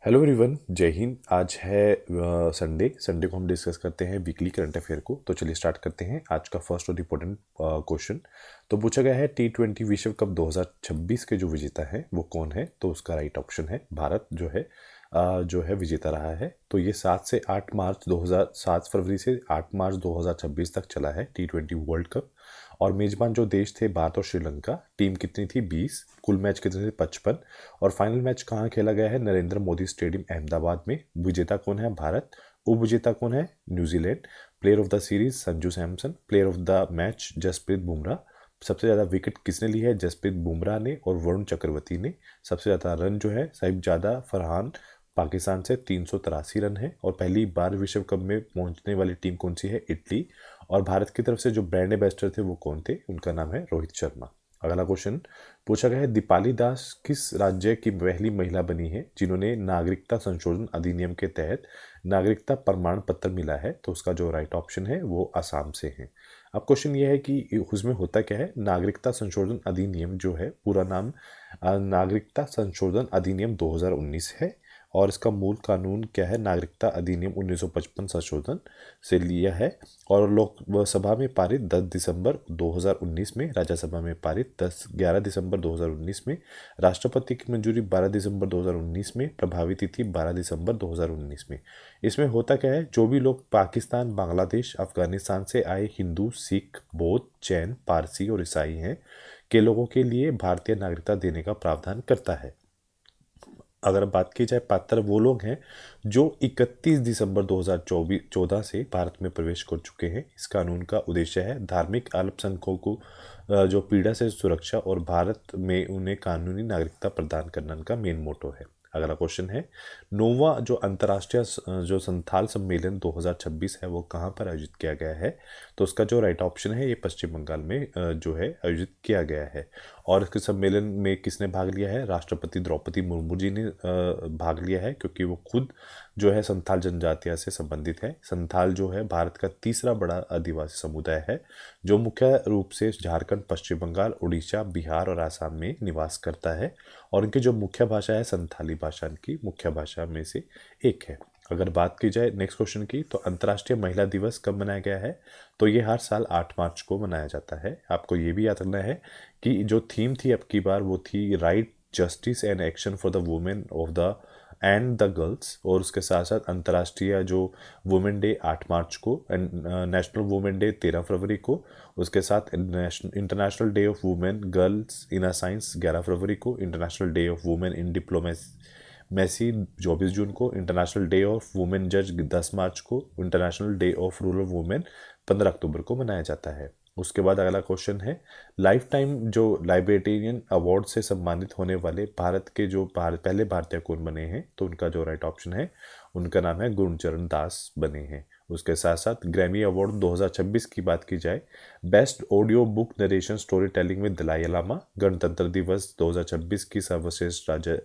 Hello everyone, जय हिंद। आज है संडे। संडे को हम डिस्कस करते हैं वीकली करंट अफेयर को। तो चलिए स्टार्ट करते हैं। आज का फर्स्ट और इम्पोर्टेंट क्वेश्चन तो पूछा गया है, T20 विश्व कप 2026 के जो विजेता है वो कौन है। तो उसका राइट ऑप्शन है भारत जो है विजेता रहा है। तो ये 7 फरवरी से 8 मार्च 2026 तक चला है T20 वर्ल्ड कप। और मेजबान जो देश थे भारत और श्रीलंका। टीम कितनी थी? 20। कुल मैच कितने थे? 55। और फाइनल मैच कहाँ खेला गया है? नरेंद्र मोदी स्टेडियम अहमदाबाद में। विजेता कौन है? भारत। उप विजेता कौन है? New Zealand. Player of the series Sanju Samson. Player of the match Jasprit Bumrah. सबसे ज़्यादा विकेट किसने ली है? जसप्रीत बुमराह ने और वरुण चक्रवर्ती ने। सबसे ज़्यादा रन जो है साहिबजादा फरहान पाकिस्तान से 383 रन है। और पहली बार विश्व कप में पहुंचने वाली टीम कौन सी है? इटली। और भारत की तरफ से जो ब्रांड एम्बेसडर थे वो कौन थे? उनका नाम है रोहित शर्मा। अगला क्वेश्चन पूछा गया है, दीपाली दास किस राज्य की पहली महिला बनी है जिन्होंने नागरिकता संशोधन अधिनियम के तहत नागरिकता प्रमाण पत्र मिला है? तो उसका जो राइट ऑप्शन है वो असम से है। अब क्वेश्चन ये है कि उसमें होता क्या है। नागरिकता संशोधन अधिनियम जो है पूरा नाम नागरिकता संशोधन अधिनियम 2019 है। और इसका मूल कानून क्या है? नागरिकता अधिनियम 1955 संशोधन से लिया है। और लोकसभा में पारित 10 दिसंबर 2019 में, राज्यसभा में पारित 11 दिसंबर 2019 में, राष्ट्रपति की मंजूरी 12 दिसंबर 2019 में, प्रभावी तिथि 12 दिसंबर 2019 में। इसमें होता क्या है, जो भी लोग पाकिस्तान, बांग्लादेश, अफगानिस्तान से आए हिंदू, सिख, बौद्ध, जैन, पारसी और ईसाई हैं के लोगों के लिए भारतीय नागरिकता देने का प्रावधान करता है। अगर बात की जाए, पात्र वो लोग हैं जो 31 दिसंबर 2014 से भारत में प्रवेश कर चुके हैं। इस कानून का उद्देश्य है धार्मिक अल्पसंख्यकों को जो पीड़ा से सुरक्षा और भारत में उन्हें कानूनी नागरिकता प्रदान करना इनका मेन मोटो है। अगला क्वेश्चन है, नौवां जो अंतर्राष्ट्रीय जो संथाल सम्मेलन 2026 है वो कहाँ पर आयोजित किया गया है? तो उसका जो राइट ऑप्शन है ये पश्चिम बंगाल में जो है आयोजित किया गया है। और इसके सम्मेलन में किसने भाग लिया है? राष्ट्रपति द्रौपदी मुर्मू जी ने भाग लिया है, क्योंकि वो खुद जो है संथाल जनजातियों से संबंधित है। संथाल जो है भारत का तीसरा बड़ा आदिवासी समुदाय है जो मुख्य रूप से झारखंड, पश्चिम बंगाल, उड़ीसा, बिहार और आसाम में निवास करता है। और इनकी जो मुख्य भाषा है संथाली भाषा इनकी मुख्य भाषा में से एक है। अगर बात की जाए नेक्स्ट क्वेश्चन की, तो अंतर्राष्ट्रीय महिला दिवस कब मनाया गया है? तो ये हर साल 8 मार्च को मनाया जाता है। आपको ये भी याद रखना है कि जो थीम थी अब की बार वो थी right, justice and action for the women of the end the girls. और उसके साथ साथ अंतर्राष्ट्रीय जो वुमेन डे 8 मार्च को, नेशनल वुमेन डे 13 फरवरी को, उसके साथ international day of women girls in a science 11 फरवरी को, international day of women in diplomacy 24 जून को, इंटरनेशनल डे ऑफ वुमेन जज 10 मार्च को, international day of rural women 15 अक्टूबर को मनाया जाता है। उसके बाद अगला क्वेश्चन है, लाइफ टाइम जो लाइब्रेरियन अवार्ड से सम्मानित होने वाले भारत के जो पहले भारतीय कौन बने हैं? तो उनका जो राइट ऑप्शन है उनका नाम है गुरचरण दास बने हैं। उसके साथ साथ ग्रैमी अवार्ड 2026 की बात की जाए, best audio book narration story telling में दलाई लामा, गणतंत्र दिवस 2026 की सर्वश्रेष्ठ राज्य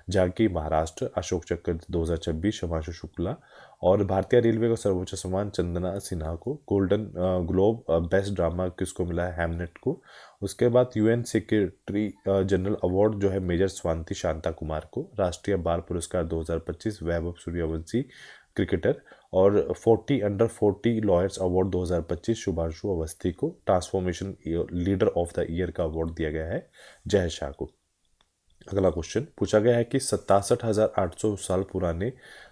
झांकी महाराष्ट्र, अशोक चक्र 2026 शुभांशु शुक्ला। और भारतीय रेलवे का सर्वोच्च सम्मान चंदना सिन्हा को। गोल्डन ग्लोब बेस्ट ड्रामा किसको मिला है? हैमनेट को। उसके बाद यूएन सेक्रेटरी जनरल अवार्ड जो है मेजर स्वाति शांता कुमार को। राष्ट्रीय बाल पुरस्कार 2025 वैभव सूर्यवंशी क्रिकेटर। और 40 under 40 lawyers award 2025 Shubhanshu Awasthi को। Transformation leader of the year का अवार्ड दिया गया है जय शाह को। अगला क्वेश्चन पूछा गया है कि 67,800 साल पुराने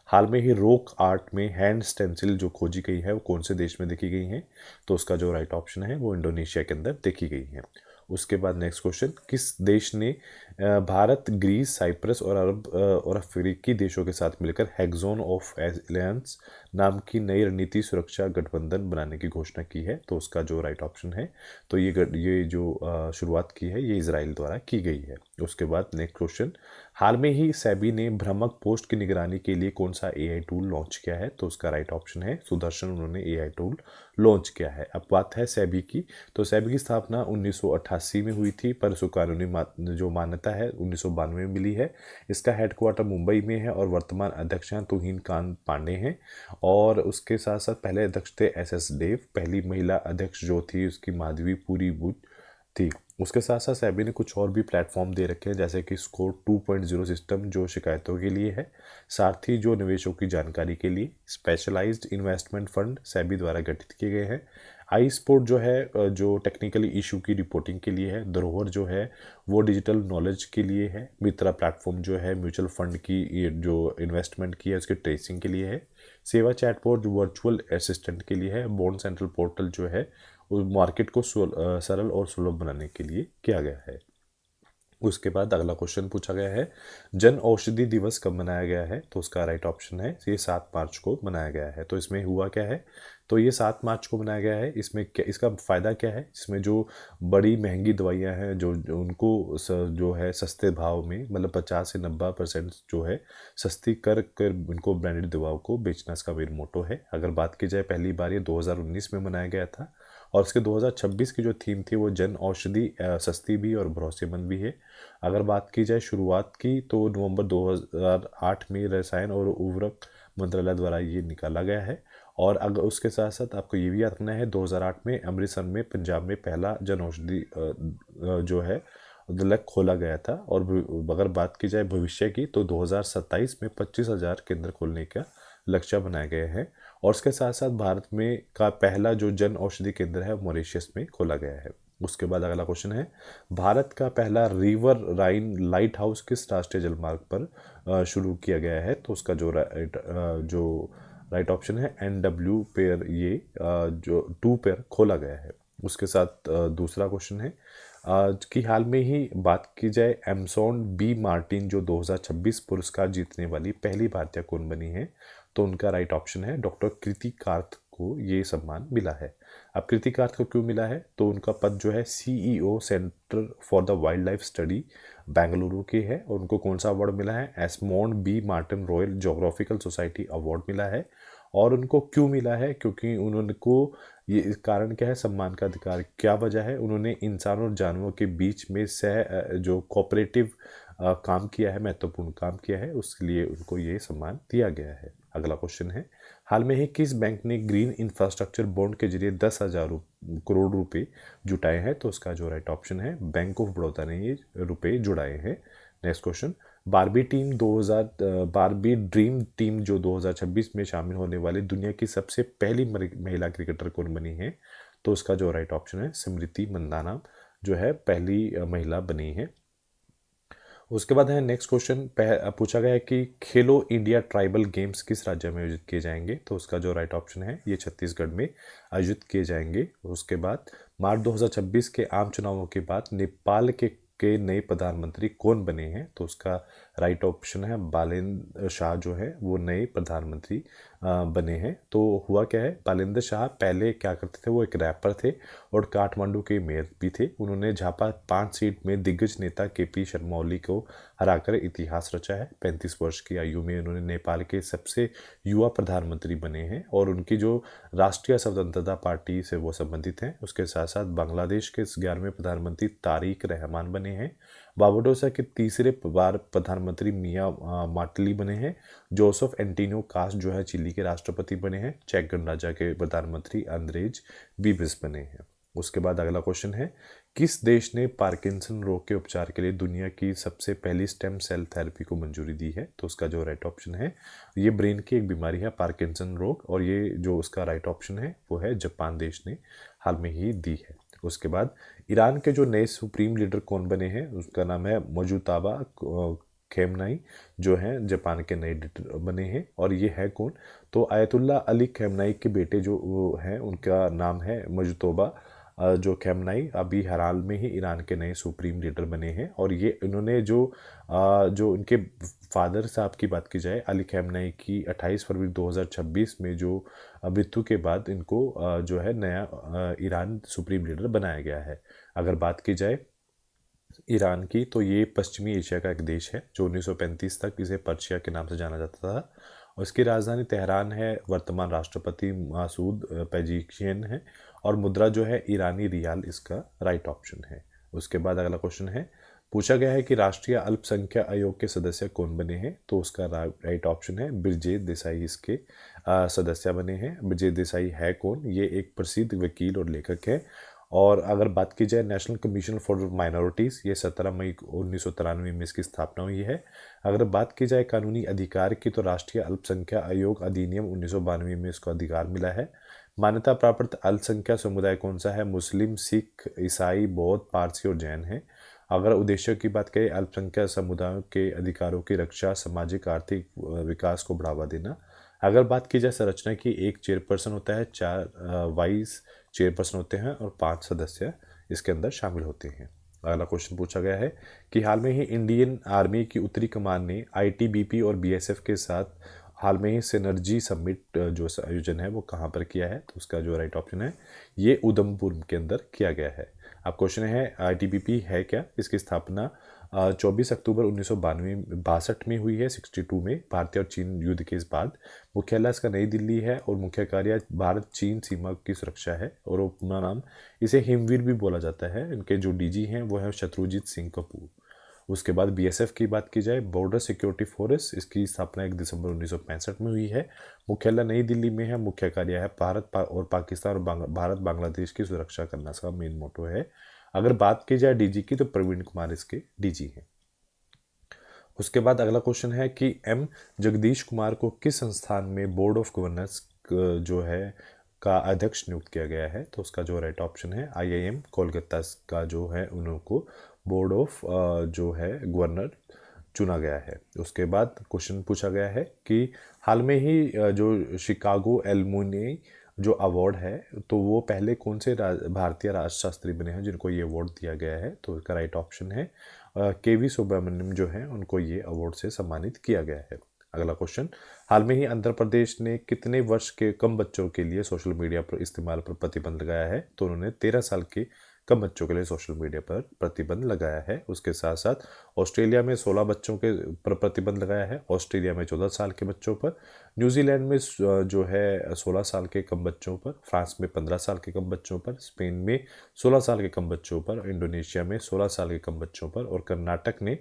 हाल में ही रॉक आर्ट में हैंड स्टेंसिल जो खोजी गई है वो कौन से देश में देखी गई है? तो उसका जो राइट ऑप्शन है वो इंडोनेशिया के अंदर देखी गई है। उसके बाद नेक्स्ट क्वेश्चन, किस देश ने भारत, ग्रीस, साइप्रस और अरब और अफ्रीकी देशों के साथ मिलकर हेक्सोन ऑफ एलायंस नाम की नई रणनीति सुरक्षा गठबंधन बनाने की घोषणा की है? तो उसका जो राइट ऑप्शन है, तो ये जो शुरुआत की है ये इसराइल द्वारा की गई है। उसके बाद नेक्स्ट क्वेश्चन, हाल में ही सेबी ने भ्रामक पोस्ट की निगरानी के लिए कौन सा एआई टूल लॉन्च किया है? तो उसका राइट ऑप्शन है सुदर्शन, उन्होंने एआई टूल लॉन्च किया है। अब बात है सेबी की, तो सेबी की स्थापना 1988 में हुई थी, पर उसको कानूनी जो मान्यता है 1992 में मिली है। इसका हेडक्वार्टर मुंबई में है और वर्तमान अध्यक्ष हैं तुहिन कांत पांडे हैं। और उसके साथ साथ पहले अध्यक्ष थे एस एस देव। पहली महिला अध्यक्ष जो थी उसकी माधवी पुरी बुच थी। उसके साथ साथ सेबी ने कुछ और भी प्लेटफॉर्म दे रखे हैं, जैसे कि स्कोर 2.0 सिस्टम जो शिकायतों के लिए है, साथ ही जो निवेशों की जानकारी के लिए स्पेशलाइज्ड इन्वेस्टमेंट फंड सेबी द्वारा गठित किए गए हैं। आई स्पोर्ट जो है जो टेक्निकली इशू की रिपोर्टिंग के लिए है। धरोहर जो है वो डिजिटल नॉलेज के लिए है। मित्रा प्लेटफॉर्म जो है म्यूचुअल फंड की ये जो इन्वेस्टमेंट की है उसके ट्रेसिंग के लिए है। सेवा चैटबॉट जो वर्चुअल असिस्टेंट के लिए है। बॉन्ड सेंट्रल पोर्टल जो है वो मार्केट को सरल और सुलभ बनाने के लिए किया गया है। उसके बाद अगला क्वेश्चन पूछा गया है, जन औषधि दिवस कब मनाया गया है? तो उसका राइट ऑप्शन है ये 7 मार्च को मनाया गया है। तो इसमें हुआ क्या है, तो ये 7 मार्च को मनाया गया है। इसमें क्या, इसका फ़ायदा क्या है? इसमें जो बड़ी महंगी दवाइयाँ हैं जो उनको जो है सस्ते भाव में, मतलब 50 से 90% जो है सस्ती कर कर उनको ब्रांडेड दवाओं को बेचना इसका मेन मोटो है। अगर बात की जाए पहली बार ये 2019 में मनाया गया था, और उसके 2026 की जो थीम थी वो जन औषधि सस्ती भी और भरोसेमंद भी है। अगर बात की जाए शुरुआत की, तो नवंबर 2008 में रसायन और उर्वरक मंत्रालय द्वारा ये निकाला गया है। और अगर उसके साथ साथ आपको ये भी याद रखना है, 2008 में अमृतसर में पंजाब में पहला जन औषधि जो है लक खोला गया था। और अगर बात की जाए भविष्य की, तो 2027 में 25,000 केंद्र खोलने का लक्ष्य बनाए गए हैं। और उसके साथ साथ भारत में का पहला जो जन औषधि केंद्र है मॉरिशस में खोला गया है। उसके बाद अगला क्वेश्चन है, भारत का पहला रिवर राइन लाइट हाउस किस राष्ट्रीय जलमार्ग पर शुरू किया गया है? तो उसका जो राइट ऑप्शन है NW पेयर, ये जो 2 पेयर खोला गया है। उसके साथ दूसरा क्वेश्चन है कि हाल में ही बात की जाए एमसॉन बी मार्टिन जो 2026 पुरस्कार जीतने वाली पहली भारतीय कौन बनी है? तो उनका राइट ऑप्शन है डॉक्टर कृति कार्थ को ये सम्मान मिला है। अब कृति कार्थ को क्यों मिला है? तो उनका पद जो है CEO Centre for the Wildlife Study Bengaluru के है। और उनको कौन सा अवार्ड मिला है? Esmond B Martin Royal Geographical Society award मिला है। और उनको क्यों मिला है? क्योंकि उन्होंने को ये इस कारण क्या है, सम्मान का अधिकार क्या वजह है? उन्होंने इंसान और जानवरों के बीच में जो कोऑपरेटिव काम किया है, महत्वपूर्ण काम किया है, उसके लिए उनको ये सम्मान दिया गया है। अगला क्वेश्चन है, हाल में ही किस बैंक ने ग्रीन इंफ्रास्ट्रक्चर बॉन्ड के जरिए 10,000 करोड़ रुपए जुटाए हैं? तो उसका जो राइट ऑप्शन है बैंक ऑफ बड़ौदा ने ये रुपए जुटाए हैं। Next question, Barbie dream team जो 2026 में शामिल होने वाली दुनिया की सबसे पहली महिला क्रिकेटर कौन बनी है? तो उसका जो राइट ऑप्शन है स्मृति मंदाना जो है पहली महिला बनी है। उसके बाद है नेक्स्ट क्वेश्चन, पूछा गया है कि खेलो इंडिया ट्राइबल गेम्स किस राज्य में आयोजित किए जाएंगे? तो उसका जो राइट ऑप्शन है ये छत्तीसगढ़ में आयोजित किए जाएंगे। उसके बाद मार्च 2026 के आम चुनावों के बाद नेपाल के नए प्रधानमंत्री कौन बने हैं? तो उसका राइट ऑप्शन है बालेंद्र शाह जो है वो नए प्रधानमंत्री बने हैं। तो हुआ क्या है, बालेंद्र शाह पहले क्या करते थे, वो एक रैपर थे और काठमांडू के मेयर भी थे। उन्होंने झापा 5 सीट में दिग्गज नेता KP शर्मा ओली को हराकर इतिहास रचा है। 35 वर्ष की आयु में उन्होंने नेपाल के सबसे युवा प्रधानमंत्री बने हैं और उनकी जो राष्ट्रीय स्वतंत्रता पार्टी से वो संबंधित हैं। उसके साथ साथ बांग्लादेश के 11वें प्रधानमंत्री तारिक रहमान बने हैं। बारबाडोसा के तीसरे बार प्रधानमंत्री मिया माटली बने हैं। जोसेफ एंटिनो कास्ट जो है चिली के राष्ट्रपति बने हैं। चेक गणराज्य के प्रधानमंत्री अंद्रेज बीबिस बने हैं। उसके बाद अगला क्वेश्चन है, किस देश ने पार्किंसन रोग के उपचार के लिए दुनिया की सबसे पहली स्टेम सेल थेरेपी को मंजूरी दी है? तो उसका जो राइट ऑप्शन है, ये ब्रेन की एक बीमारी है पार्किंसन रोग, और ये जो उसका राइट ऑप्शन है वो है जापान देश ने हाल में ही दी है। उसके बाद ईरान के जो नए सुप्रीम लीडर कौन बने हैं? उसका नाम है मुज्तबा खेमनाई जो हैं जापान के नए लीडर बने हैं। और ये है कौन? तो आयतुल्ला अली खेमनाई के बेटे जो वो हैं उनका नाम है मुज्तबा जो खेमनाई अभी हाल में ही ईरान के नए सुप्रीम लीडर बने हैं। और ये इन्होंने जो उनके फादर साहब की बात की जाए अली खेमनाई की 28 फरवरी 2026 में जो मृत्यु के बाद इनको जो है नया ईरान सुप्रीम लीडर बनाया गया है। अगर बात की जाए ईरान की, तो ये पश्चिमी एशिया का एक देश है जो 1935 तक इसे पर्शिया के नाम से जाना जाता था। और इसकी राजधानी तेहरान है। वर्तमान राष्ट्रपति मासूद पेजिशियन है और मुद्रा जो है ईरानी रियाल इसका राइट ऑप्शन है। उसके बाद अगला क्वेश्चन है, पूछा गया है कि राष्ट्रीय अल्पसंख्यक आयोग के सदस्य कौन बने हैं? तो उसका राइट ऑप्शन है ब्रजेश देसाई इसके सदस्य बने हैं। ब्रजेश देसाई है कौन? ये एक प्रसिद्ध वकील और लेखक है और अगर बात की जाए नेशनल कमीशन फॉर माइनॉरिटीज़, ये 17 मई 1993 में इसकी स्थापना हुई है। अगर बात की जाए कानूनी अधिकार की, तो राष्ट्रीय अल्पसंख्यक आयोग अधिनियम 1992 में इसको अधिकार मिला है। मान्यता प्राप्त अल्पसंख्यक समुदाय कौन सा है? मुस्लिम, सिख, ईसाई, बौद्ध, पारसी और जैन है। अगर उद्देश्य की बात करें, अल्पसंख्यक समुदायों के अधिकारों की रक्षा, सामाजिक आर्थिक विकास को बढ़ावा देना। अगर बात की जाए संरचना की, एक चेयरपर्सन होता है, 4 वाइस चेयरपर्सन होते हैं और 5 सदस्य इसके अंदर शामिल होते हैं। अगला क्वेश्चन पूछा गया है कि हाल में ही इंडियन आर्मी की उत्तरी कमान ने आईटीबीपी और बीएसएफ के साथ हाल में ही सिनर्जी समिट जो आयोजन है वो कहाँ पर किया है? तो उसका जो राइट ऑप्शन है ये उधमपुर के अंदर किया गया है। अब क्वेश्चन है आईटीबीपी है क्या? इसकी स्थापना 24 अक्टूबर 1962 में हुई है, 62 में, भारतीय और चीन युद्ध के इस बाद। मुख्यालय इसका नई दिल्ली है और मुख्य कार्य भारत चीन सीमा की सुरक्षा है और अपना नाम इसे हिमवीर भी बोला जाता है। इनके जो डीजी हैं वो है शत्रुजीत सिंह कपूर। उसके बाद बीएसएफ की बात की जाए, बॉर्डर सिक्योरिटी फोर्स, इसकी स्थापना 1 दिसंबर 1965 में हुई है। मुख्यालय नई दिल्ली में है। मुख्य कार्य है और पाकिस्तान और भारत बांग्लादेश की सुरक्षा करना इसका मेन मोटो है। अगर बात की जाए डीजी की, तो प्रवीण कुमार इसके डीजी हैं। उसके बाद अगला क्वेश्चन है कि एम जगदीश कुमार को किस संस्थान में बोर्ड ऑफ गवर्नर्स जो है का अध्यक्ष नियुक्त किया गया है? तो उसका जो राइट ऑप्शन है आईआईएम कोलकाता का जो है उनको बोर्ड ऑफ जो है गवर्नर चुना गया है। उसके बाद क्वेश्चन पूछा गया है कि हाल में ही जो शिकागो एलुमनी जो अवार्ड है, तो वो पहले कौन से भारतीय राजशास्त्री बने हैं जिनको ये अवार्ड दिया गया है? तो इसका राइट ऑप्शन है केवी सुब्रमण्यम जो है उनको ये अवार्ड से सम्मानित किया गया है। अगला क्वेश्चन, हाल में ही आंध्र प्रदेश ने कितने वर्ष के कम बच्चों के लिए सोशल मीडिया पर इस्तेमाल पर प्रतिबंध लगाया है? तो उन्होंने 13 साल के कम बच्चों के लिए सोशल मीडिया पर प्रतिबंध लगाया है। उसके साथ साथ ऑस्ट्रेलिया में 16 बच्चों के पर प्रतिबंध लगाया है, ऑस्ट्रेलिया में 14 साल के बच्चों पर, न्यूजीलैंड में जो है 16 साल के कम बच्चों पर, फ्रांस में 15 साल के कम बच्चों पर, स्पेन में 16 साल के कम बच्चों पर, इंडोनेशिया में 16 साल के कम बच्चों पर और कर्नाटक ने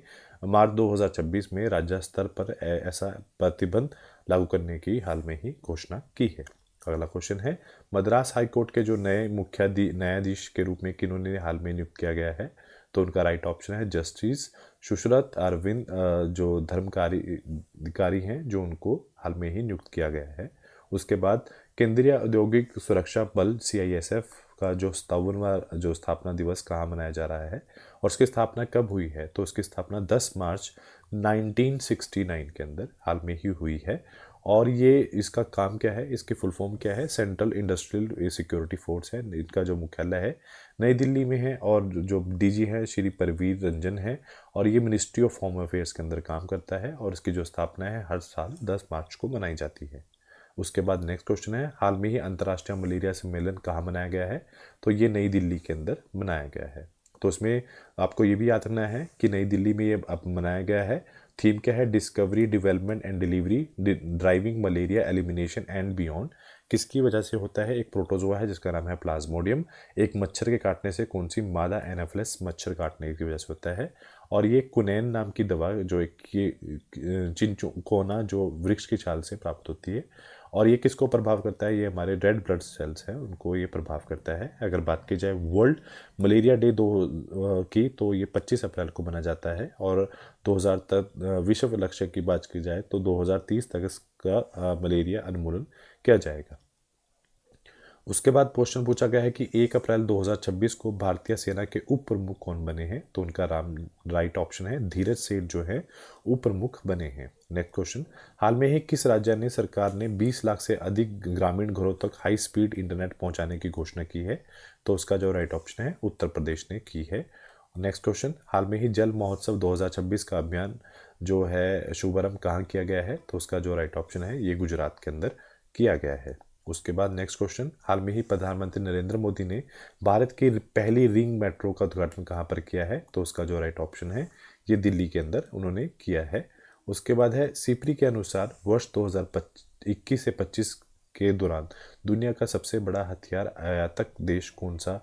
मार्च 2026 में राज्य स्तर पर ऐसा प्रतिबंध लागू करने की हाल में ही घोषणा की है। अगला क्वेश्चन है मद्रास हाई कोर्ट के जो नए मुख्य न्यायाधीश के रूप में किन्होंने हाल में नियुक्त किया गया है? तो उनका राइट ऑप्शन है जस्टिस सुश्रत अरविंद जो धर्मकारी अधिकारी हैं जो उनको हाल में ही नियुक्त किया गया है। उसके बाद केंद्रीय औद्योगिक सुरक्षा बल सीआईएसएफ का जो 57वां जो स्थापना दिवस कहाँ मनाया जा रहा है और उसकी स्थापना कब हुई है? तो उसकी स्थापना 10 मार्च 1969 के अंदर हाल में ही हुई है। और ये इसका काम क्या है, इसकी फुल फॉर्म क्या है? सेंट्रल इंडस्ट्रियल सिक्योरिटी फोर्स है। इनका जो मुख्यालय है नई दिल्ली में है और जो डीजी है श्री परवीर रंजन है और ये मिनिस्ट्री ऑफ होम अफेयर्स के अंदर काम करता है और इसकी जो स्थापना है हर साल 10 मार्च को मनाई जाती है। उसके बाद नेक्स्ट क्वेश्चन है हाल में ही अंतर्राष्ट्रीय मलेरिया सम्मेलन कहाँ मनाया गया है? तो ये नई दिल्ली के अंदर मनाया गया है। तो उसमें आपको ये भी याद रखना है कि नई दिल्ली में ये अब मनाया गया है। थीम क्या है? Discovery, development and delivery, driving malaria elimination and beyond. किसकी वजह से होता है? एक प्रोटोजोआ है जिसका नाम है प्लाज्मोडियम। एक मच्छर के काटने से, कौन सी? मादा एनाफिलस मच्छर काटने की वजह से होता है। और ये कुनैन नाम की दवा जो एक चिंचिकोना जो वृक्ष की छाल से प्राप्त होती है और ये किसको प्रभाव करता है? ये हमारे रेड ब्लड सेल्स हैं उनको ये प्रभाव करता है। अगर बात की जाए वर्ल्ड मलेरिया डे की, तो ये 25 अप्रैल को मनाया जाता है और 2000 तक विश्व लक्ष्य की बात की जाए तो 2030 तक इसका मलेरिया उन्मूलन किया जाएगा। उसके बाद क्वेश्चन पूछा गया है कि 1 अप्रैल 2026 को भारतीय सेना के उप प्रमुख कौन बने हैं? तो उनका राइट ऑप्शन है धीरज सेठ जो है उप प्रमुख बने हैं। नेक्स्ट क्वेश्चन, हाल में ही किस राज्य ने सरकार ने 20 लाख से अधिक ग्रामीण घरों तक हाई स्पीड इंटरनेट पहुंचाने की घोषणा की है? तो उसका जो राइट ऑप्शन है उत्तर प्रदेश ने की है। नेक्स्ट क्वेश्चन, हाल में ही जल महोत्सव 2026 का अभियान जो है शुभारंभ कहाँ किया गया है? तो उसका जो राइट ऑप्शन है ये गुजरात के अंदर किया गया है। उसके बाद नेक्स्ट क्वेश्चन, हाल में ही प्रधानमंत्री नरेंद्र मोदी ने भारत की पहली रिंग मेट्रो का उद्घाटन कहाँ पर किया है? तो उसका जो राइट ऑप्शन है ये दिल्ली के अंदर उन्होंने किया है। उसके बाद है सिपरी के अनुसार वर्ष 2021 से 25 के दौरान दुनिया का सबसे बड़ा हथियार आयातक देश कौन सा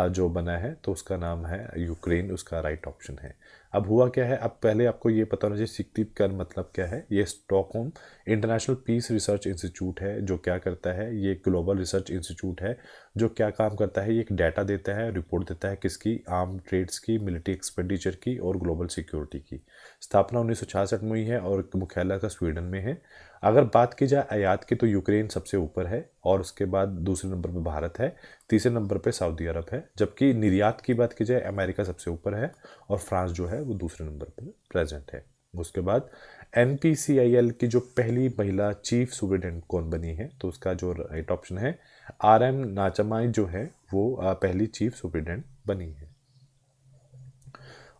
जो बना है? तो उसका नाम है यूक्रेन, उसका राइट ऑप्शन है। अब हुआ क्या है, अब पहले आपको ये पता होना चाहिए सिक्तिप का मतलब क्या है। ये Stockholm International Peace Research Institute है। जो क्या करता है, ये ग्लोबल रिसर्च इंस्टीट्यूट है। जो क्या काम करता है, ये एक डाटा देता है, रिपोर्ट देता है किसकी, आर्म ट्रेड्स की, मिलिट्री एक्सपेंडिचर की और ग्लोबल सिक्योरिटी की। स्थापना 1966 में हुई है और मुख्यालय का स्वीडन में है। अगर बात की जाए आयात की तो यूक्रेन सबसे ऊपर है और उसके बाद दूसरे नंबर पे भारत है, तीसरे नंबर पे सऊदी अरब है। जबकि निर्यात की बात की जाए अमेरिका सबसे ऊपर है और फ्रांस जो है वो दूसरे नंबर पर प्रेजेंट है। उसके बाद NPCIL की जो पहली महिला चीफ सुपरिटेंडेंट कौन बनी है, तो उसका जो राइट ऑप्शन है RM नाचमाई जो है वो पहली चीफ सुपरिटेंडेंट बनी है।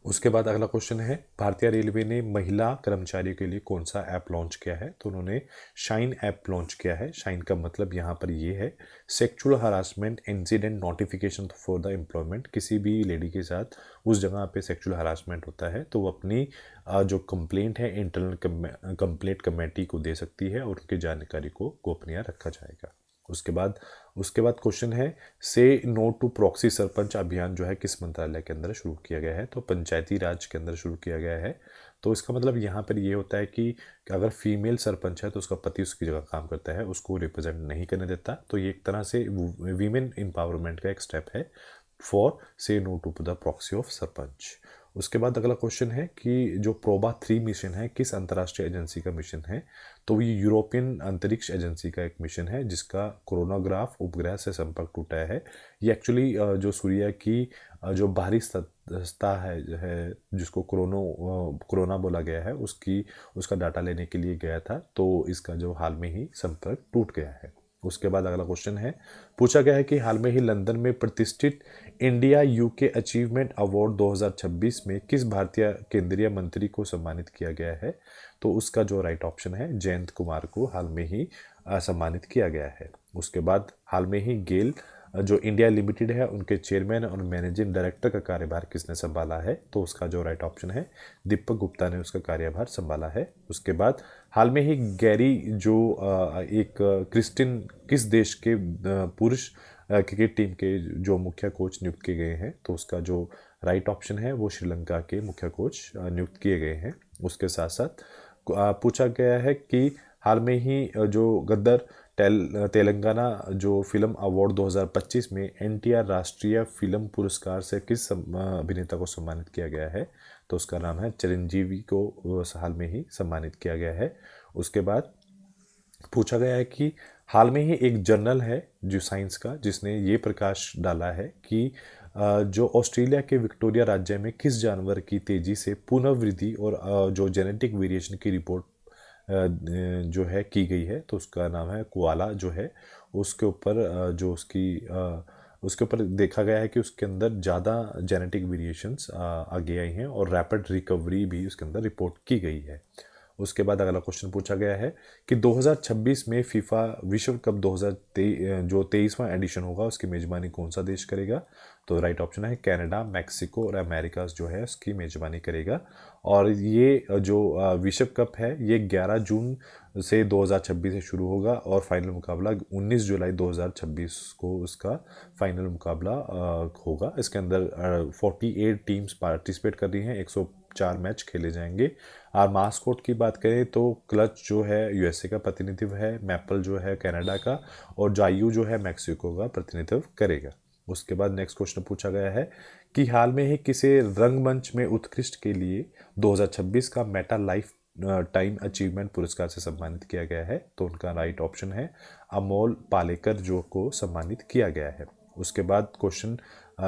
उसके बाद अगला क्वेश्चन है, भारतीय रेलवे ने महिला कर्मचारियों के लिए कौन सा ऐप लॉन्च किया है, तो उन्होंने शाइन ऐप लॉन्च किया है। शाइन का मतलब यहाँ पर ये है sexual harassment incident notification for the employment. किसी भी लेडी के साथ उस जगह पे सेक्सुअल हरासमेंट होता है तो वो अपनी जो कंप्लेंट है इंटरनल कंप्लेंट कमेटी को दे सकती है और उनकी जानकारी को गोपनीय रखा जाएगा। उसके बाद क्वेश्चन है, से नो टू प्रॉक्सी सरपंच अभियान जो है किस मंत्रालय के अंदर शुरू किया गया है, तो पंचायती राज के अंदर शुरू किया गया है। तो इसका मतलब यहाँ पर ये होता है कि अगर फीमेल सरपंच है तो उसका पति उसकी जगह काम करता है, उसको रिप्रेजेंट नहीं करने देता। तो ये एक तरह से वीमेन एम्पावरमेंट का एक स्टेप है for say no to the proxy of sarpanch. उसके बाद अगला क्वेश्चन है कि जो प्रोबा 3 मिशन है किस अंतर्राष्ट्रीय एजेंसी का मिशन है, तो ये यूरोपियन अंतरिक्ष एजेंसी का एक मिशन है जिसका कोरोनाग्राफ उपग्रह से संपर्क टूटा है। ये एक्चुअली जो सूर्य की जो बाहरी सतह है जिसको कोरोना बोला गया है उसका डाटा लेने के लिए गया था, तो इसका जो हाल में ही संपर्क टूट गया है। उसके बाद अगला क्वेश्चन है, पूछा गया है कि हाल में ही लंदन में प्रतिष्ठित इंडिया यूके अचीवमेंट अवार्ड 2026 में किस भारतीय केंद्रीय मंत्री को सम्मानित किया गया है, तो उसका जो राइट ऑप्शन है जयंत कुमार को हाल में ही सम्मानित किया गया है। उसके बाद हाल में ही गेल जो इंडिया लिमिटेड है उनके चेयरमैन और मैनेजिंग डायरेक्टर का कार्यभार किसने संभाला है, तो उसका जो राइट ऑप्शन है दीपक गुप्ता ने उसका कार्यभार संभाला है। उसके बाद हाल में ही गैरी जो एक क्रिस्टिन किस देश के पुरुष क्रिकेट टीम के जो मुख्य कोच नियुक्त किए गए हैं, तो उसका जो राइट ऑप्शन है वो श्रीलंका के मुख्य कोच नियुक्त किए गए हैं। उसके साथ साथ पूछा गया है कि हाल में ही जो गद्दर तेलंगाना जो फिल्म अवार्ड 2025 में NTR राष्ट्रीय फिल्म पुरस्कार से किस अभिनेता को सम्मानित किया गया है, तो उसका नाम है चिरंजीवी को हाल में ही सम्मानित किया गया है। उसके बाद पूछा गया है कि हाल में ही एक जर्नल है जो साइंस का जिसने ये प्रकाश डाला है कि जो ऑस्ट्रेलिया के विक्टोरिया राज्य में किस जानवर की तेज़ी से पुनर्वृद्धि और जो जेनेटिक वेरिएशन की रिपोर्ट जो है की गई है, तो उसका नाम है कोआला जो है। उसके ऊपर जो उसके ऊपर देखा गया है कि उसके अंदर ज़्यादा जेनेटिक वेरिएशंस आगे आई हैं और रैपिड रिकवरी भी उसके अंदर रिपोर्ट की गई है। उसके बाद अगला क्वेश्चन पूछा गया है कि 2026 में फीफा विश्व कप 2023 जो 23वां एडिशन होगा उसकी मेज़बानी कौन सा देश करेगा, तो राइट ऑप्शन है कनाडा, मैक्सिको और अमेरिका जो है उसकी मेज़बानी करेगा। और ये जो विश्व कप है ये 11 जून से 2026 से शुरू होगा और फाइनल मुकाबला 19 जुलाई 2026 को उसका फाइनल मुकाबला होगा। इसके अंदर 48 टीम्स पार्टिसिपेट कर रही हैं, 104 मैच खेले जाएंगे। और मास्कोट की बात करें तो क्लच जो है USA का प्रतिनिधित्व है, मैपल जो है कनाडा का और जायू जो है मैक्सिको का प्रतिनिधित्व करेगा। उसके बाद नेक्स्ट क्वेश्चन पूछा गया है कि हाल में ही किसे रंगमंच में उत्कृष्ट के लिए 2026 का मेटा लाइफ टाइम अचीवमेंट पुरस्कार से सम्मानित किया गया है, तो उनका राइट ऑप्शन है अमोल पालेकर जो को सम्मानित किया गया है। उसके बाद क्वेश्चन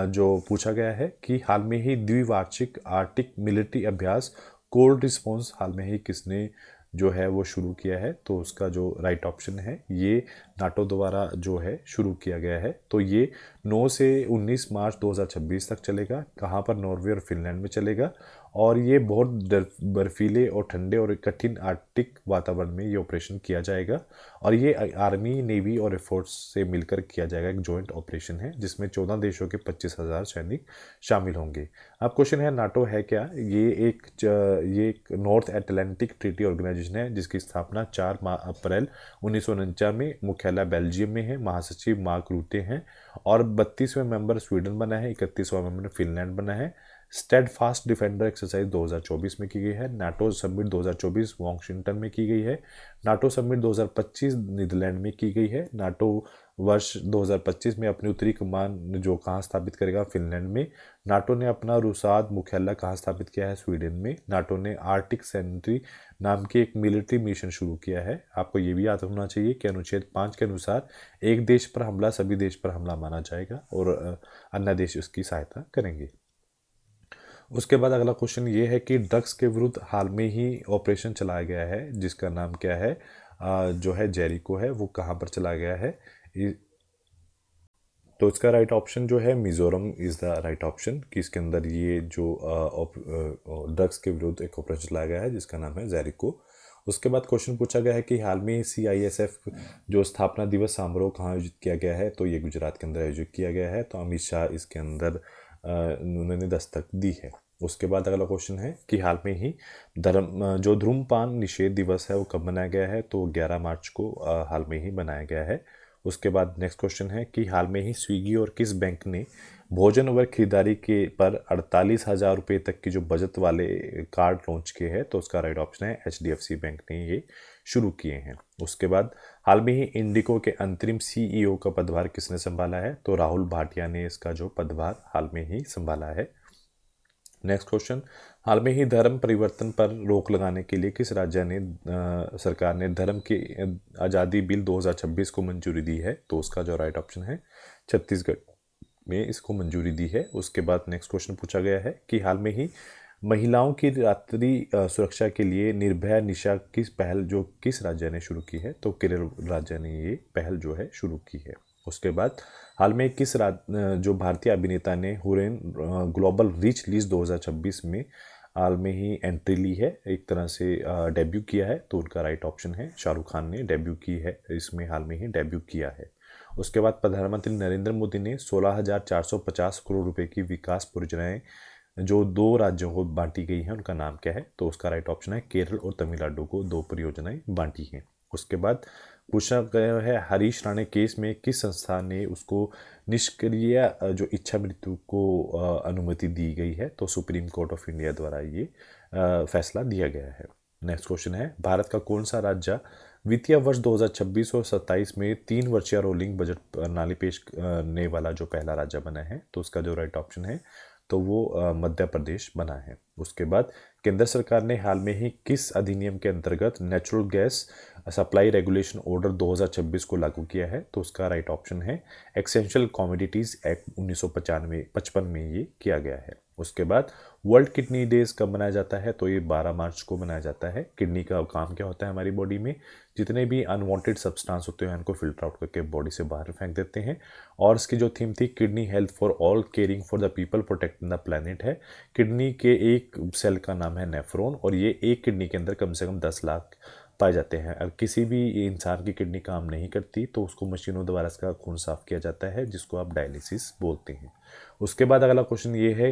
जो पूछा गया है कि हाल में ही द्विवार्षिक आर्टिक मिलिट्री अभ्यास कोल्ड रिस्पॉन्स हाल में ही किसने जो है वो शुरू किया है, तो उसका जो राइट ऑप्शन है ये नाटो द्वारा जो है शुरू किया गया है। तो ये 9 से 19 मार्च 2026 तक चलेगा। कहाँ पर, नॉर्वे और फिनलैंड में चलेगा और ये बहुत बर्फीले और ठंडे और कठिन आर्कटिक वातावरण में ये ऑपरेशन किया जाएगा और ये आर्मी, नेवी और एयरफोर्स से मिलकर किया जाएगा। एक जॉइंट ऑपरेशन है जिसमें 14 देशों के 25,000 सैनिक शामिल होंगे। अब क्वेश्चन है नाटो है क्या, ये एक नॉर्थ अटलांटिक ट्रीटी ऑर्गेनाइजेशन है जिसकी स्थापना 4 अप्रैल 1949 में मुख्यालय बेल्जियम में है। महासचिव मार्क रूटे हैं और 32वें मेंबर स्वीडन बना है, 31वां मेंबर फिनलैंड बना है, स्टेडफास्ट डिफेंडर एक्सरसाइज 2024 में की गई है। नाटो समिट 2024 वॉशिंगटन में की गई है। नाटो समिट 2025 नीदरलैंड में की गई है। नाटो वर्ष 2025 में अपनी उत्तरी कमान जो कहाँ स्थापित करेगा, फिनलैंड में। नाटो ने अपना रूसाद मुख्यालय कहाँ स्थापित किया है, स्वीडन में। नाटो ने आर्टिक सेंट्री नाम की एक मिलिट्री मिशन शुरू किया है। आपको ये भी याद होना चाहिए कि अनुच्छेद 5 के अनुसार एक देश पर हमला सभी देश पर हमला माना जाएगा और अन्य देश उसकी सहायता करेंगे। उसके बाद अगला क्वेश्चन ये है कि ड्रग्स के विरुद्ध हाल में ही ऑपरेशन चलाया गया है जिसका नाम क्या है, जो है जेरिको है, वो कहाँ पर चलाया गया है। तो इसका राइट ऑप्शन जो है Mizoram is the right option, कि इसके अंदर ये जो ड्रग्स के विरुद्ध एक ऑपरेशन चलाया गया है जिसका नाम है जेरिको। उसके बाद क्वेश्चन पूछा गया है कि हाल में CISF जो स्थापना दिवस समारोह कहाँ आयोजित किया गया है, तो ये गुजरात के अंदर आयोजित किया गया है। तो अमित शाह इसके अंदर उन्होंने दस्तक दी है। उसके बाद अगला क्वेश्चन है कि हाल में ही जो धूम्रपान निषेध दिवस है वो कब मनाया गया है, तो 11 मार्च को हाल में ही मनाया गया है। उसके बाद नेक्स्ट क्वेश्चन है कि हाल में ही स्विगी और किस बैंक ने भोजन व खरीदारी के पर 48,000 रुपये तक की जो बचत वाले कार्ड लॉन्च किए हैं, तो उसका राइट ऑप्शन है HDFC बैंक ने ये शुरू किए हैं। उसके बाद हाल में ही इंडिको के अंतरिम CEO का पदभार किसने संभाला है, तो राहुल भाटिया ने इसका जो पदभार हाल में ही संभाला है। नेक्स्ट क्वेश्चन, हाल में ही धर्म परिवर्तन पर रोक लगाने के लिए किस राज्य ने सरकार ने धर्म की आज़ादी बिल 2026 को मंजूरी दी है, तो उसका जो राइट ऑप्शन है छत्तीसगढ़ में इसको मंजूरी दी है। उसके बाद नेक्स्ट क्वेश्चन पूछा गया है कि हाल में ही महिलाओं की रात्रि सुरक्षा के लिए निर्भया निशा किस राज्य ने शुरू की है, तो केरल राज्य ने ये पहल जो है शुरू की है। उसके बाद हाल में जो भारतीय अभिनेता ने हुरैन ग्लोबल रीच लिस्ट 2026 में हाल में ही एंट्री ली है, एक तरह से डेब्यू किया है, तो उनका राइट ऑप्शन है शाहरुख खान ने डेब्यू की है, इसमें हाल में ही डेब्यू किया है। उसके बाद प्रधानमंत्री नरेंद्र मोदी ने 16,450 करोड़ रुपए की विकास परियोजनाएं जो 2 राज्यों को बांटी गई हैं उनका नाम क्या है, तो उसका राइट ऑप्शन है केरल और तमिलनाडु को 2 परियोजनाएं बांटी हैं। उसके बाद पूछा गया है हरीश राणे केस में किस संस्था ने उसको निष्क्रिय जो इच्छा मृत्यु को अनुमति दी गई है, तो सुप्रीम कोर्ट ऑफ इंडिया द्वारा ये फैसला दिया गया है। नेक्स्ट क्वेश्चन है भारत का कौन सा राज्य वित्तीय वर्ष 2026 और 27 में 3 वर्षीय रोलिंग बजट प्रणाली पेश करने वाला जो पहला राज्य बना है, तो उसका जो राइट ऑप्शन है तो वो मध्य प्रदेश बना है। उसके बाद केंद्र सरकार ने हाल में ही किस अधिनियम के अंतर्गत natural gas supply regulation order 2026 को लागू किया है, तो उसका राइट ऑप्शन है एसेंशियल कमोडिटीज एक्ट 1955 में ये किया गया है। उसके बाद वर्ल्ड किडनी डेज कब मनाया जाता है, तो ये 12 मार्च को मनाया जाता है। किडनी का काम क्या होता है, हमारी बॉडी में जितने भी अनवांटेड सब्सटेंस होते हैं उनको फिल्टर आउट करके बॉडी से बाहर फेंक देते हैं। और इसकी जो थीम थी kidney health for all caring for the people protecting the planet है। किडनी के एक सेल का नाम है नेफ्रॉन और ये एक किडनी के अंदर कम से कम 10 लाख पाए जाते हैं। अगर किसी भी इंसान की किडनी काम नहीं करती तो उसको मशीनों द्वारा इसका खून साफ किया जाता है जिसको आप डायलिसिस बोलते हैं। उसके बाद अगला क्वेश्चन ये है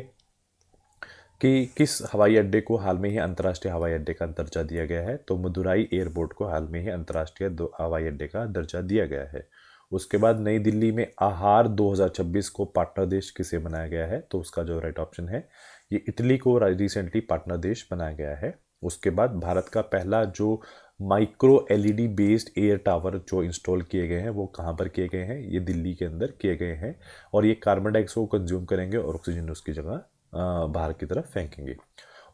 कि किस हवाई अड्डे को हाल में ही अंतर्राष्ट्रीय हवाई अड्डे का दर्जा दिया गया है, तो मदुराई एयरपोर्ट को हाल में ही अंतर्राष्ट्रीय हवाई अड्डे का दर्जा दिया गया है। उसके बाद नई दिल्ली में आहार 2026 को पार्टनर देश किसे बनाया गया है, तो उसका जो राइट ऑप्शन है ये इटली को रिसेंटली पार्टनर देश बनाया गया है। उसके बाद भारत का पहला जो micro LED based air tower जो इंस्टॉल किए गए हैं वो कहाँ पर किए गए हैं, ये दिल्ली के अंदर किए गए हैं और ये कार्बन डाइऑक्साइड को कंज्यूम करेंगे और ऑक्सीजन उसकी जगह बाहर की तरफ फेंकेंगे।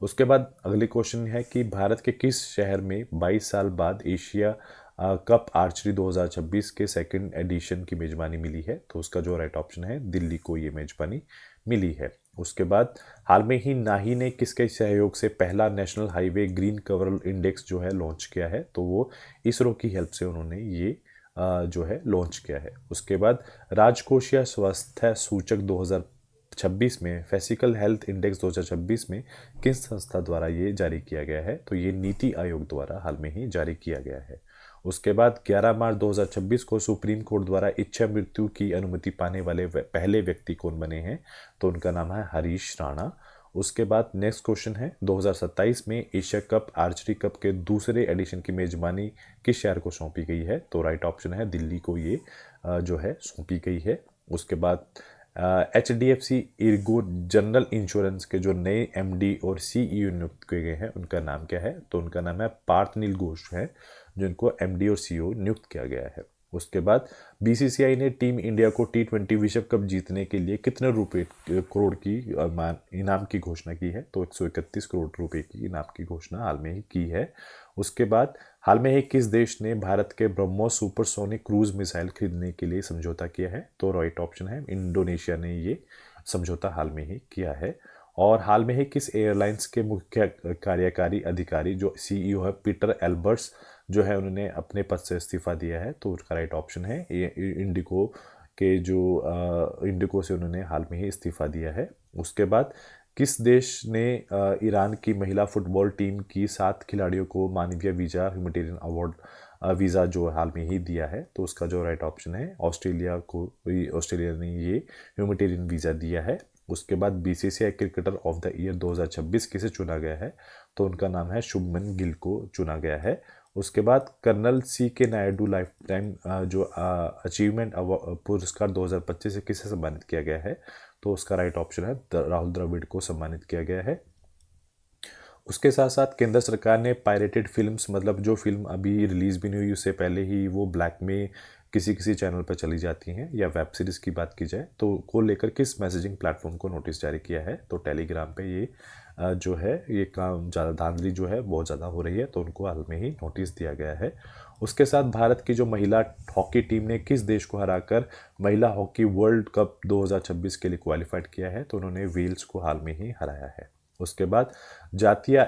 उसके बाद अगले क्वेश्चन है कि भारत के किस शहर में 22 साल बाद एशिया कप आर्चरी 2026 के सेकंड एडिशन की मेजबानी मिली है, तो उसका जो राइट ऑप्शन है दिल्ली को ये मेजबानी मिली है। उसके बाद हाल में ही नाही ने किसके सहयोग से पहला national highway green cover index जो है लॉन्च किया है, तो वो इसरो की हेल्प से उन्होंने ये जो है लॉन्च किया है। उसके बाद राजकोषीय स्वास्थ्य सूचक 2026 में फिजिकल हेल्थ इंडेक्स 2026 में किस संस्था द्वारा ये जारी किया गया है, तो ये नीति आयोग द्वारा हाल में ही जारी किया गया है। उसके बाद 11 मार्च 2026 को सुप्रीम कोर्ट द्वारा इच्छा मृत्यु की अनुमति पाने वाले पहले व्यक्ति कौन बने हैं, तो उनका नाम है हरीश राणा। उसके बाद नेक्स्ट क्वेश्चन है 2027 में एशिया कप आर्चरी कप के दूसरे एडिशन की मेजबानी किस शहर को सौंपी गई है, तो राइट ऑप्शन है दिल्ली को ये जो है सौंपी गई है। उसके बाद HDFC इर्गो जनरल इंश्योरेंस के जो नए MD और CEO नियुक्त किए गए हैं उनका नाम क्या है? तो उनका नाम है पार्थ नील घोष है, जिनको MD और CEO नियुक्त किया गया है। उसके बाद BCCI ने टीम इंडिया को T20 विश्व कप जीतने के लिए कितने रुपए करोड़ की इनाम की घोषणा की है? तो 131 करोड़ रुपए की इनाम की घोषणा हाल में ही की है। उसके बाद हाल में ही किस देश ने भारत के ब्रह्मोस सुपरसोनिक क्रूज मिसाइल खरीदने के लिए समझौता किया है? तो राइट ऑप्शन है इंडोनेशिया ने ये समझौता हाल में ही किया है। और हाल में ही किस एयरलाइंस के मुख्य कार्यकारी अधिकारी जो CEO है पीटर एल्बर्ट्स जो है उन्होंने अपने पद से इस्तीफा दिया है? तो उसका राइट ऑप्शन है ये इंडिको के जो इंडिको से उन्होंने हाल में ही इस्तीफा दिया है। उसके बाद किस देश ने ईरान की महिला फुटबॉल टीम की 7 खिलाड़ियों को मानवीय वीज़ा ह्यूमैनिटेरियन अवार्ड वीज़ा जो हाल में ही दिया है? तो उसका जो राइट ऑप्शन है ऑस्ट्रेलिया ने ये ह्यूमैनिटेरियन वीज़ा दिया है। उसके बाद BCCI cricketer of the year 2026 किसे चुना गया है? तो उनका नाम है शुभमन गिल को चुना गया है। उसके बाद colonel CK Naidu life time जो अचीवमेंट पुरस्कार 2025 से किसे सम्मानित किया गया है? तो उसका राइट ऑप्शन है राहुल द्रविड़ को सम्मानित किया गया है। उसके साथ साथ केंद्र सरकार ने पायरेटेड फिल्म्स मतलब जो फिल्म अभी रिलीज़ भी नहीं हुई उससे पहले ही वो ब्लैक में किसी किसी चैनल पर चली जाती हैं या वेब सीरीज़ की बात की जाए तो को लेकर किस मैसेजिंग प्लेटफॉर्म को नोटिस जारी किया है? तो टेलीग्राम पे ये जो है ये काम ज़्यादा धांधली जो है बहुत ज़्यादा हो रही है तो उनको हाल में ही नोटिस दिया गया है। उसके साथ भारत की जो महिला हॉकी टीम ने किस देश को हराकर महिला हॉकी वर्ल्ड कप 2026 के लिए क्वालिफाइड किया है? तो उन्होंने वेल्स को हाल में ही हराया है। उसके बाद जातीय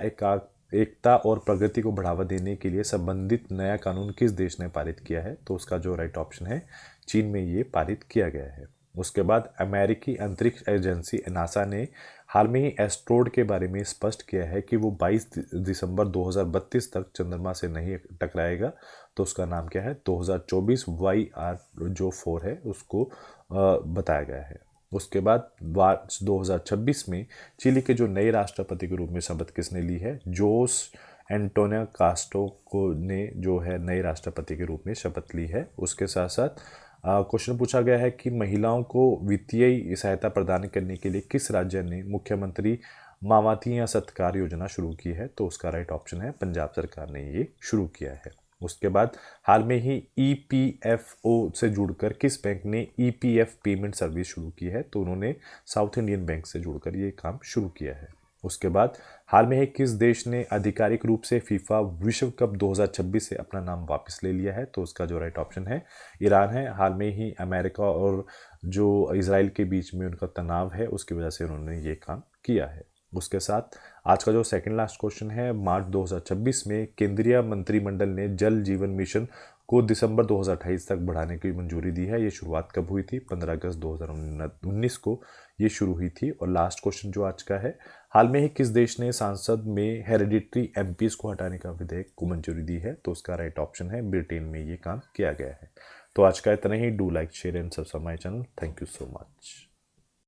एकता और प्रगति को बढ़ावा देने के लिए संबंधित नया कानून किस देश ने पारित किया है? तो उसका जो राइट ऑप्शन है चीन में ये पारित किया गया है। उसके बाद अमेरिकी अंतरिक्ष एजेंसी नासा ने हाल में ही एस्ट्रोड के बारे में स्पष्ट किया है कि वो 22 दिसंबर 2032 तक चंद्रमा से नहीं टकराएगा। तो उसका नाम क्या है? 2024 YR जो 4 है उसको बताया गया है। उसके बाद मार्च 2026 में चिली के जो नए राष्ट्रपति के रूप में शपथ किसने ली है? जोस एंटोनियो कास्ट्रो को ने जो है नए राष्ट्रपति के रूप में शपथ ली है। उसके साथ साथ क्वेश्चन पूछा गया है कि महिलाओं को वित्तीय सहायता प्रदान करने के लिए किस राज्य ने मुख्यमंत्री मामातियां सत्कार योजना शुरू की है? तो उसका राइट ऑप्शन है पंजाब सरकार ने ये शुरू किया है। उसके बाद हाल में ही EPFO से जुड़कर किस बैंक ने EPF पेमेंट सर्विस शुरू की है? तो उन्होंने साउथ इंडियन बैंक से जुड़कर ये काम शुरू किया है। उसके बाद हाल में ही किस देश ने आधिकारिक रूप से फीफा विश्व कप 2026 से अपना नाम वापस ले लिया है? तो उसका जो राइट ऑप्शन है ईरान है। हाल में ही अमेरिका और जो इजराइल के बीच में उनका तनाव है उसकी वजह से उन्होंने ये काम किया है। उसके साथ आज का जो सेकंड लास्ट क्वेश्चन है, मार्च 2026 में केंद्रीय मंत्रिमंडल ने जल जीवन मिशन को दिसंबर 2028 तक बढ़ाने की मंजूरी दी है। ये शुरुआत कब हुई थी? 15 अगस्त 2019 को ये शुरू हुई थी। और लास्ट क्वेश्चन जो आज का है, हाल में ही किस देश ने संसद में हेरिडिटरी MPs को हटाने का विधेयक को मंजूरी दी है? तो उसका राइट ऑप्शन है ब्रिटेन में ये काम किया गया है। तो आज का इतना ही। Do like share and subscribe my channel. Thank you so much.